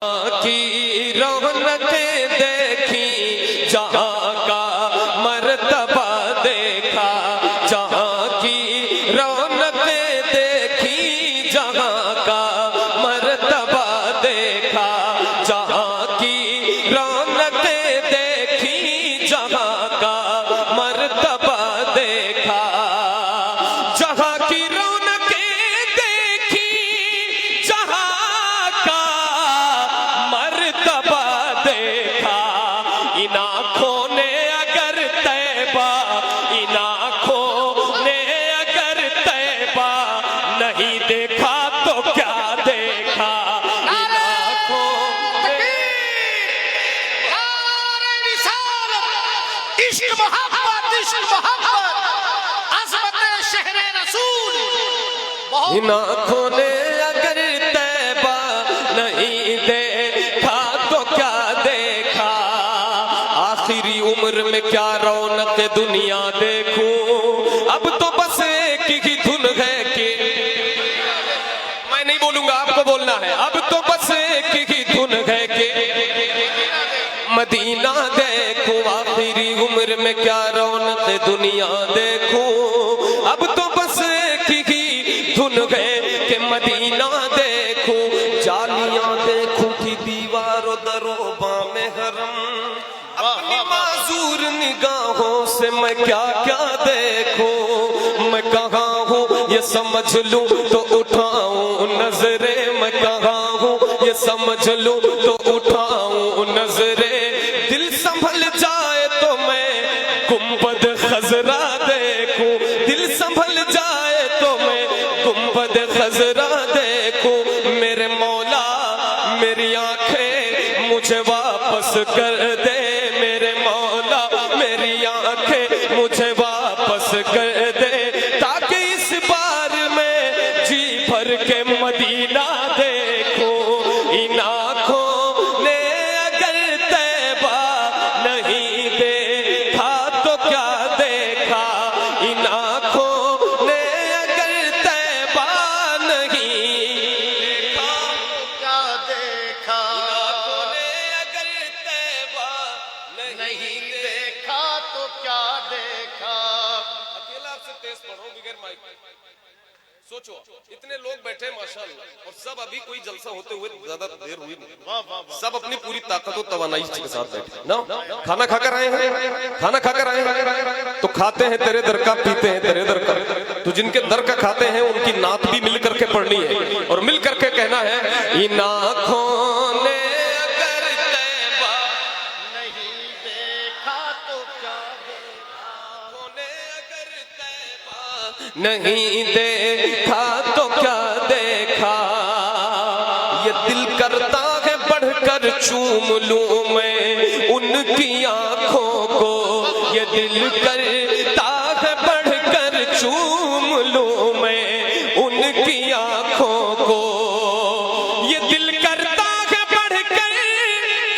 की रौनकें देखी, जहाँ का मर्तबा देखा, जहाँ की रौनकें देखी, जहाँ का मर्तबा देखा, जहाँ की रौनकें देखी, जहाँ का मर्तबा देखा, जहाँ की रौनकें देखी, जहाँ का मर्तबा देखा। इन आँखों ने अगर तैबा, इन आँखों ने अगर तैबा नहीं देखा तो क्या देखा। इन आँखों ने इश्क मोहब्बत अज़मत शहर रसूल। इन आँखों ने अगर तैबा नहीं देखा तो क्या देखा। आखिरी उम्र में क्या रौनक दुनिया देखूं, अब तो बस एक ही धुन है कि मैं नहीं बोलूंगा, आपको बोलना है। अब तो बस एक ही धुन है कि मदीना देखूं। आखिरी उम्र में क्या रौनक दुनिया देखूं, अब तो बस एक ही धुन है कि मदीना देखूं। जालियां देखूं कि दीवारों दरोबा में हरम, अपनी माजूर निगाहों से मैं क्या क्या देखूं। मैं कहाँ हूँ ये समझ लूं तो उठाऊं नजरें, मैं कहाँ हूँ ये समझ लूं तो उठाऊं नजरें। दिल संभल जाए तो मैं गुंबद खजरा देखूं, दिल संभल जाए तो मैं गुंबद खजरा देखूं। मेरे मौला मेरी आंखें मुझे वापस कर दे, मेरे मौला मेरी आंखें मुझे वापस कर दे, ताकि इस बार मैं जी भर के मदीना देखूं। इन आँखों ने अगर तैबा नहीं देखा तो क्या देखा। इन आँखों ने अगर तैबा नहीं देखा क्या देखा, आँखों ने अगर तैबा नहीं देखा तो क्या देखा। अकेला आपसे तेज पढ़ रहा हूं बगैर माइक। सोचो इतने लोग बैठे माशाअल्लाह, और सब अभी कोई जलसा होते हुए ज्यादा देर हुई नहीं, सब अपनी पूरी ताकत और तवानाई के साथ बैठे ना। खाना खाकर आए हैं, खाना खाकर आए हैं तो खाते हैं तेरे दर का, पीते हैं तेरे दर का। तो जिनके दर का खाते हैं उनकी नात भी मिल करके पढ़नी है और मिल करके कहना है। इन आँखों ने अगर तैबा नहीं देखा तो क्या देखा, आँखों ने अगर तैबा नहीं देखा तो क्या देखा। ये दिल करता है बढ़कर चूम लूं मैं उनकी आंखों को, ये दिल करता है बढ़कर चूम लूं मैं उनकी आंखों को। ये दिल करता है बढ़कर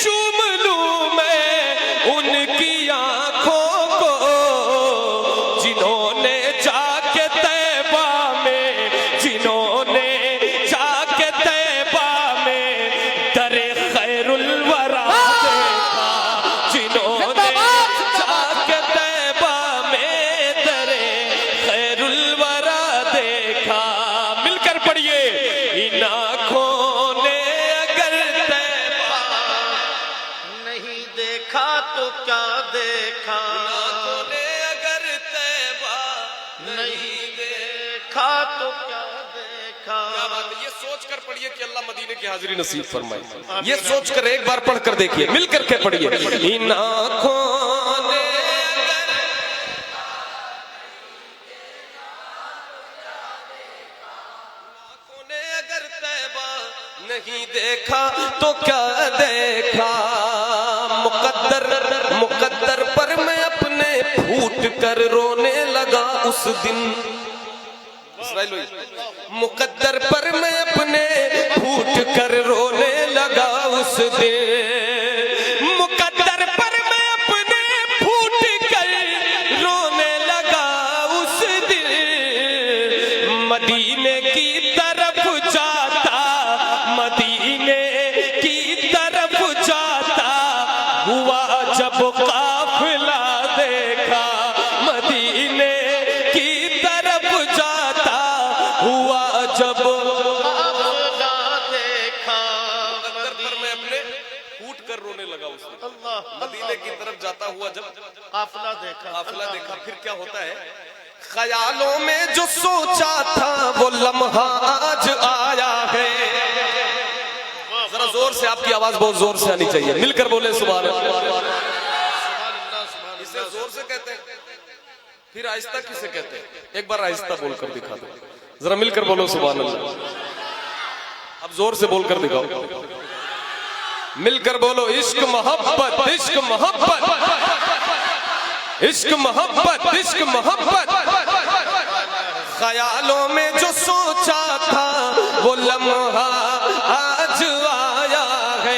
चूम लूं मैं उनकी आंखों को, जिन्होंने जाके तैबा में, जिन्होंने जाके तैबा में दरे खैरुल वरा देखा, जिन्होंने जाके तैबा में दरे खैरुल वरा देखा। मिलकर पढ़िए। इन आँखों ने अगर तैबा नहीं देखा तो क्या देखा, आँखों ने अगर तैबा नहीं देखा तो क्या देखा। क्या बात है। ये सोच कर पढ़िए कि अल्लाह मदीने की हाजिरी नसीब फरमाए। ये सोच कर एक बार पढ़ कर देखिए, मिल करके पढ़िए। इन आँखों ने अगर तैबा नहीं देखा तो क्या देखा। मुकद्दर पर मैं अपने फूट कर रोने लगा उस दिन। मुकद्दर पर मैं अपने फूट कर रोने लगा उस दिन। मुकद्दर पर मैं अपने फूट कर रोने लगा उस दिन। मदीने की तरफ जाता, मदीने की कर रोने लगा उसने। अल्लाह मदीने की तरफ जाता हुआ जब काफिला देखा, काफिला देखा, फिर क्या होता है, ख्यालों में जो सोचा था वो लम्हा आज आया है। जरा जोर से, आपकी आवाज बहुत जोर से आनी चाहिए, मिलकर बोले सुभान अल्लाह। इसे जोर से कहते हैं, फिर आहिस्ता किसे कहते हैं? एक बार आहिस्ता बोलकर दिखा दो, जरा मिलकर बोलो सुभान अल्लाह। अब जोर से बोलकर दिखाओ, मिलकर बोलो, इश्क मोहब्बत, इश्क मोहब्बत, इश्क मोहब्बत, इश्क मोहब्बत। ख्यालों में जो सोचा था वो लम्हा आज आया है।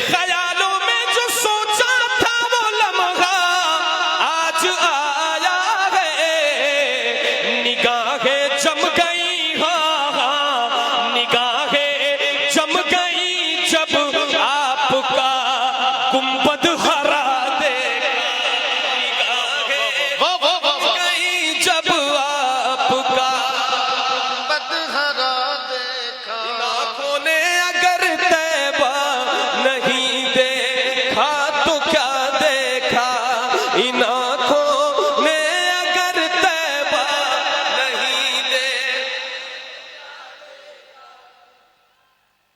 ख्यालों में जो सोचा था वो लम्हा आज आया है। निगाहें जम गई, हाँ निगाहें जम गई जब आपका गुंबद हरा दे। जब आपका बदहरा देखा, आंखों ने अगर तैबा नहीं देखा तो क्या देखा। इन आंखों ने अगर तैबा नहीं दे,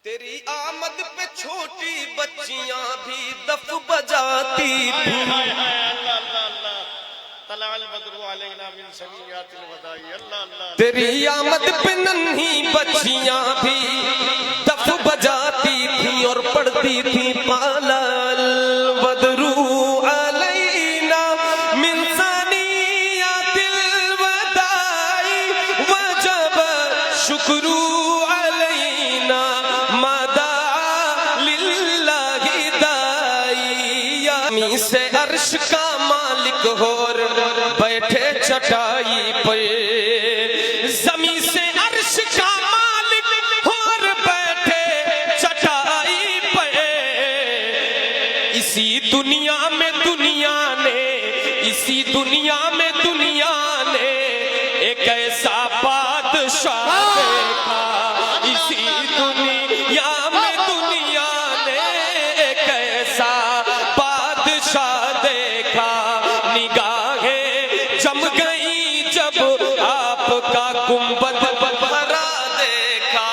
तेरी आमद पे छोटी बच्चियां भी दफ बजाती थी। तेरी आमद पे नन्ही बच्चियां भी दफ बजाती थी और पढ़ती थी पालल बदरू अलैना मिन सनियातिल वदाई वजब शुक्रू अलैना मदा लिल्लाहि दाई। से अर्श का मालिक होर बैठे चटाई पे, जमी से अर्श का मालिक होर बैठे चटाई पे। इसी दुनिया में दुनिया ने, इसी दुनिया में दुनिया ने एक ऐसा बादशाह देखा। इसी दुनिया में दुनिया ने एक ऐसा बादशाह देखा। निगाहें जम गई जब आपका गुंबद भरा देखा।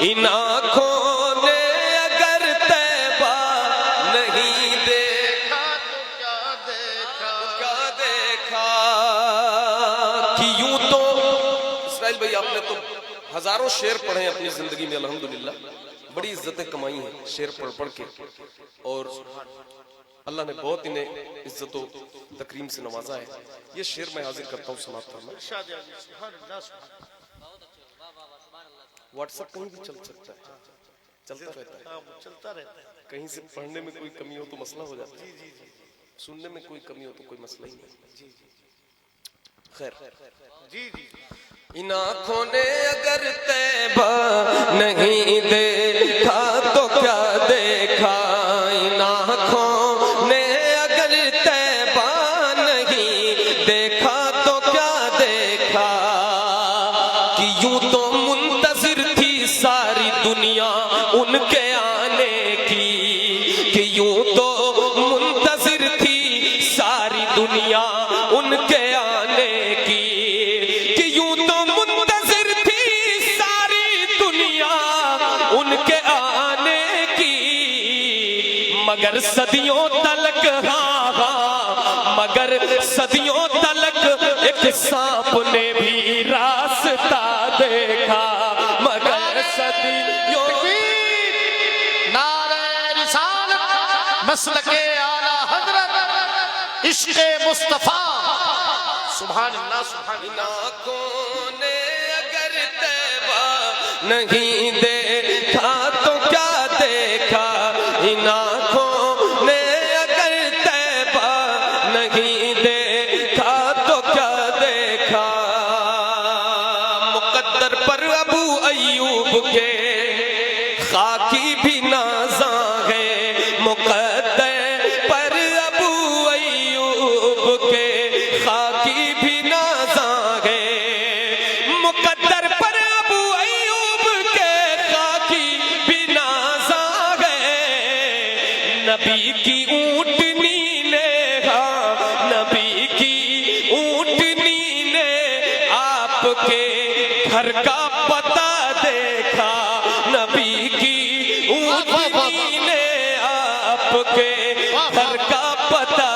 इन आंखों ने अगर तैबा नहीं देखा तो क्या देखा, क्या देखा। कि यूं तो इस्माइल भाई, आपने तो हजारों शेर पढ़े हैं अपनी जिंदगी में, अल्हम्दुलिल्लाह बड़ी इज्जतें कमाई हैं शेर पढ़ पढ़ के, और अल्लाह ने बहुत इन्हें इज्जतों तकरीम से नवाजा है। ये शेर मैं हाजिर करता हूँ, समाप्त करना। व्हाट्सएप कहीं भी चल सकता है, चलता रहता है, चलता रहता है। कहीं से पढ़ने में कोई कमी हो तो मसला हो जाता है, सुनने में कोई कमी हो तो कोई मसला ही नहीं। खैर, जी जी, इन आँखों ने अगर तैबा नहीं देखा तो क्या देखा। इन आँखों ने अगर तैबा नहीं देखा तो क्या देखा। कि यूं तो मुंतजिर थी सारी दुनिया उनके आने की। कि यूं तो मुंतजिर थी सारी दुनिया उनके आने की। कि यूं तो मुंतजिर थी सारी दुनिया उनके आने की। मगर सदियों तलक, हाँ हाँ मगर सदियों तलक एक सांप ने भी रास्ता देखा। मगर सदियों नारे रिसालत मसलके आला हजरत इश्क़े मुस्तफा। सुभान अल्लाह, सुभान अल्लाह। आँखों ने अगर तैबा नहीं देखा तो क्या देखा। इन आँखों ने अगर तैबा नहीं देखा तो क्या देखा। मुकद्दर पर अबू अय्यूब के खाकी भी नाज़ा है। मुकद्दर पर अबू अय्यूब के खाकी भी नाज़ा है। मुकद्दर पर अबू अय्यूब के खाकी भी नाज़ा नबी की ऊँटनी ने, हाँ नबी की ऊँटनी ने आपके घर का पता देखा, नबी की ऊँटनी ने आपके घर का पता